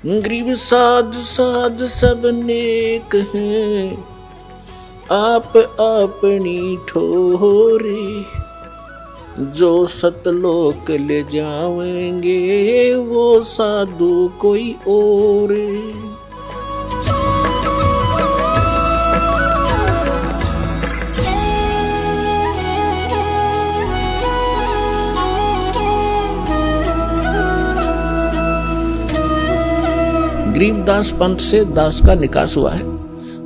गरीब साध साध सब नेक हैं, आप अपनी ठोरे, जो सतलोक ले जाएंगे वो साधु कोई और। गरीबदास पंथ से दास का निकास हुआ है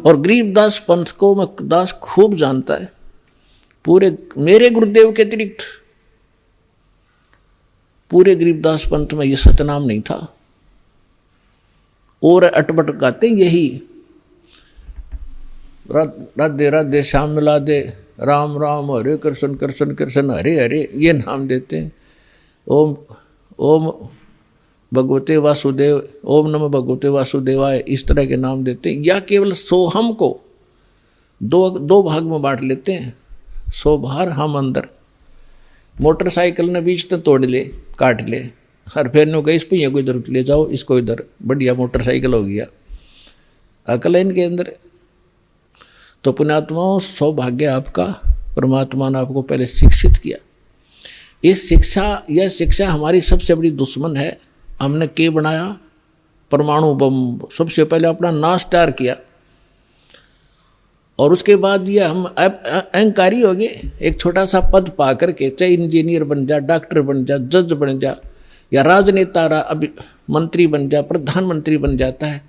और गरीबदास पंथ को मैं दास खूब जानता है। पूरे मेरे गुरुदेव के अतिरिक्त पूरे गरीबदास पंथ में ये सतनाम नहीं था। और अटपट गाते यही राधे राधे श्याम मिला दे, राम राम हरे कृष्ण कृष्ण कृष्ण हरे हरे, ये नाम देते हैं। ओम ओम भगवते वासुदेव, ओम नमः भगवते वासुदेवाय, इस तरह के नाम देते हैं। या केवल सोहम को दो भाग में बांट लेते हैं। सो बाहर हम अंदर। मोटरसाइकिल ने बीच तो तोड़ ले, काट ले, हर फेरने को इस पहिए को इधर ले जाओ, इसको इधर, बढ़िया मोटरसाइकिल हो गया। अकल है इनके अंदर। तो पुण्यात्माओं, सौभाग्य आपका, परमात्मा ने आपको पहले शिक्षित किया। यह शिक्षा हमारी सबसे बड़ी दुश्मन है। हमने क्या बनाया? परमाणु बम। सबसे पहले अपना नाश तैयार किया और उसके बाद ये हम अहंकारी हो गए। एक छोटा सा पद पा करके, चाहे इंजीनियर बन जा, डॉक्टर बन जा, जज बन जा, या राजनेता अभी मंत्री बन जा, प्रधानमंत्री बन जाता है,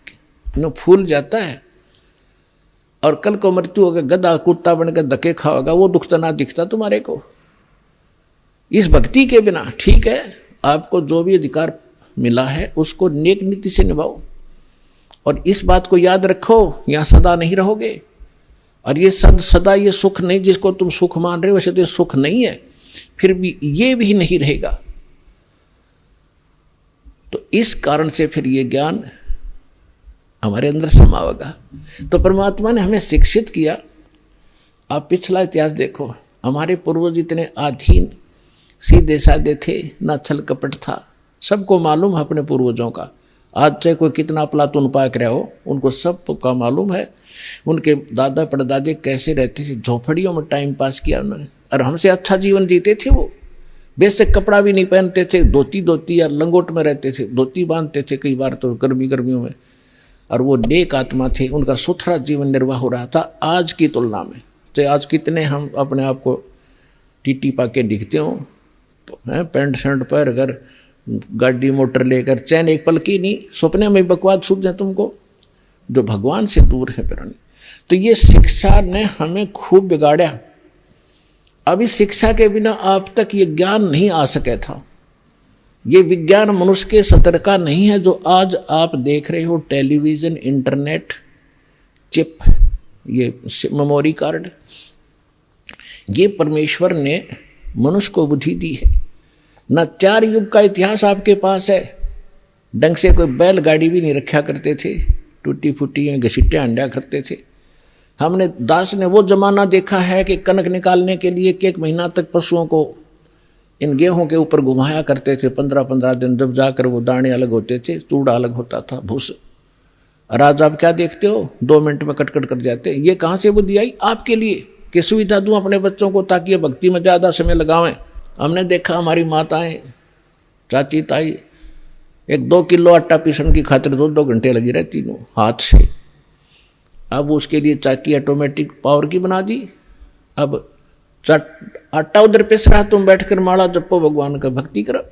नो फूल जाता है। और कल को मृत्यु होगा, गधा कुत्ता बनकर धक्के खाओगा, वो दुख तो ना दिखता तुम्हारे को। इस भक्ति के बिना, ठीक है, आपको जो भी अधिकार मिला है उसको नेक नीति से निभाओ। और इस बात को याद रखो, यहां सदा नहीं रहोगे। और ये सदा ये सुख नहीं, जिसको तुम सुख मान रहे हो वैसे तो ये सुख नहीं है, फिर भी ये भी नहीं रहेगा। तो इस कारण से फिर ये ज्ञान हमारे अंदर समावेगा। तो परमात्मा ने हमें शिक्षित किया। आप पिछला इतिहास देखो, हमारे पूर्वज इतने अधीन सीधे साधे थे, ना छल कपट था। सबको मालूम है अपने पूर्वजों का। आज चाहे कोई कितना प्लातून पाक रहा हो, उनको सब का मालूम है उनके दादा परदादे कैसे रहते थे। झोपड़ियों में टाइम पास किया उन्होंने, और हमसे अच्छा जीवन जीते थे। वो बेसिक कपड़ा भी नहीं पहनते थे, धोती या लंगोट में रहते थे, धोती बांधते थे कई बार तो गर्मियों में। और वो नेक आत्मा थे, उनका सुथरा जीवन निर्वाह हो रहा था आज की तुलना में। चाहे आज कितने हम अपने आप को टीटी पाके दिखते हो, पैंट शर्ट पर, अगर गाड़ी मोटर लेकर, चैन एक पल की नहीं, सपने में बकवाद सूझ जाए तुमको, जो भगवान से दूर है प्राणी। तो ये शिक्षा ने हमें खूब बिगाड़ा। अभी शिक्षा के बिना आप तक ये ज्ञान नहीं आ सके था। ये विज्ञान मनुष्य के सतर का नहीं है जो आज आप देख रहे हो। टेलीविजन, इंटरनेट, चिप, ये मेमोरी कार्ड, ये परमेश्वर ने मनुष्य को बुद्धि दी है। न 4 युग का इतिहास आपके पास है। ढंग से कोई बैलगाड़ी भी नहीं रखा करते थे, टूटी फूटी घसीटे अंडा करते थे। हमने दास ने वो जमाना देखा है कि कनक निकालने के लिए 1 महीना तक पशुओं को इन गेहूं के ऊपर घुमाया करते थे, 15-15 दिन, जब जाकर वो दाने अलग होते थे, चूड़ा अलग होता था, भूस। और आज आप क्या देखते हो, 2 मिनट में कटकट कर जाते। ये कहाँ से बुद्धि आई आपके लिए कि सुविधा दूं अपने बच्चों को ताकि ये भक्ति में ज़्यादा समय लगावें। हमने देखा हमारी माताएं, चाची, ताई 1-2 किलो आटा पीसने की खातिर 2-2 घंटे लगी रहती थी हाथ से। अब उसके लिए चाकी ऑटोमेटिक पावर की बना दी। अब आटा उधर पिस रहा, तुम बैठकर माला जपो, भगवान का भक्ति करो।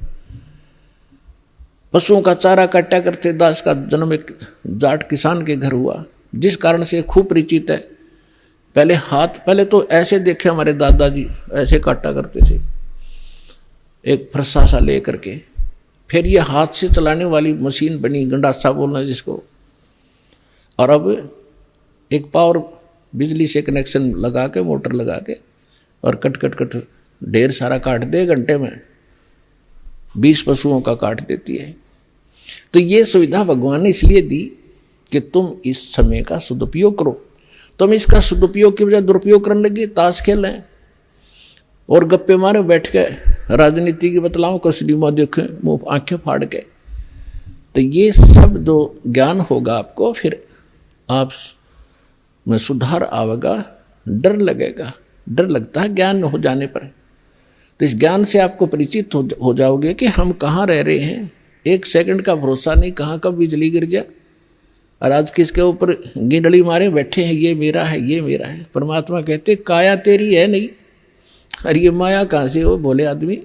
पशुओं का चारा काटा करते। दास का जन्म एक जाट किसान के घर हुआ, जिस कारण से खूब परिचित है। पहले तो ऐसे देखे हमारे दादाजी, ऐसे काटा करते थे एक फरसा सा ले करके। फिर ये हाथ से चलाने वाली मशीन बनी, गंडासा बोलना जिसको। और अब एक पावर बिजली से कनेक्शन लगा के, मोटर लगा के, और कट ढेर सारा काट दे घंटे में, 20 पशुओं का काट देती है। तो ये सुविधा भगवान ने इसलिए दी कि तुम इस समय का सदुपयोग करो। तुम इसका सदुपयोग की बजाय दुरुपयोग करने लगे, ताश खेलें और गप्पे मारे बैठ के, राजनीति की बतलाओं, कसली माँ देखें, मुँह आंखें फाड़ के। तो ये सब जो ज्ञान होगा आपको, फिर आप में सुधार आवेगा, डर लगेगा। डर लगता है ज्ञान हो जाने पर। तो इस ज्ञान से आपको परिचित हो जाओगे कि हम कहाँ रह रहे हैं। एक सेकंड का भरोसा नहीं, कहाँ कब बिजली गिर जाए, और आज किसके ऊपर गिंडली मारे बैठे हैं, ये मेरा है, ये मेरा है। परमात्मा कहते काया तेरी है नहीं, और ये माया कहाँ से हो बोले आदमी,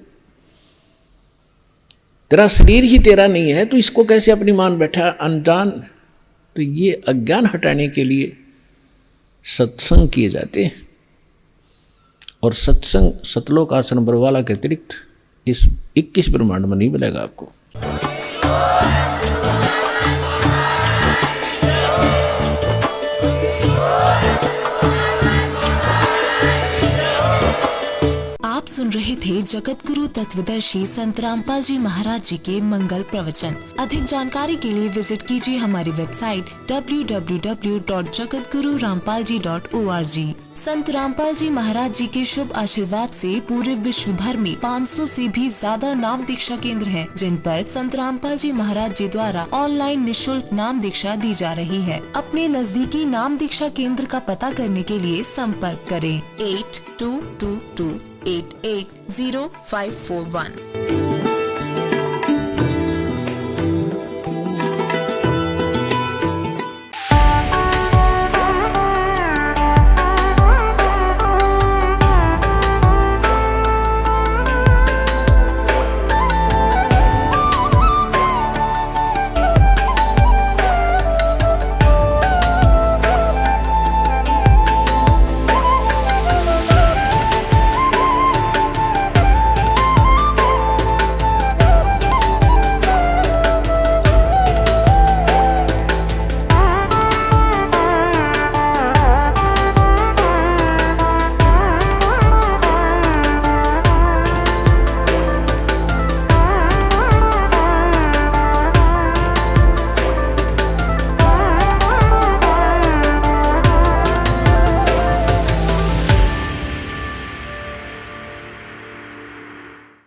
तेरा शरीर ही तेरा नहीं है, तो इसको कैसे अपनी मान बैठा अनजान। तो ये अज्ञान हटाने के लिए सत्संग किए जाते हैं, और सत्संग सतलोक आश्रम बरवाला के अतिरिक्त इस 21 ब्रह्मांड में नहीं मिलेगा आपको। आप सुन रहे थे जगत गुरु तत्वदर्शी संत रामपाल जी महाराज जी के मंगल प्रवचन। अधिक जानकारी के लिए विजिट कीजिए हमारी वेबसाइट www.jagatgururampalji.org। संत रामपाल जी महाराज जी के शुभ आशीर्वाद से पूरे विश्व भर में 500 से भी ज्यादा नाम दीक्षा केंद्र हैं, जिन पर संत रामपाल जी महाराज जी द्वारा ऑनलाइन निशुल्क नाम दीक्षा दी जा रही है। अपने नजदीकी नाम दीक्षा केंद्र का पता करने के लिए संपर्क करें 8222880541।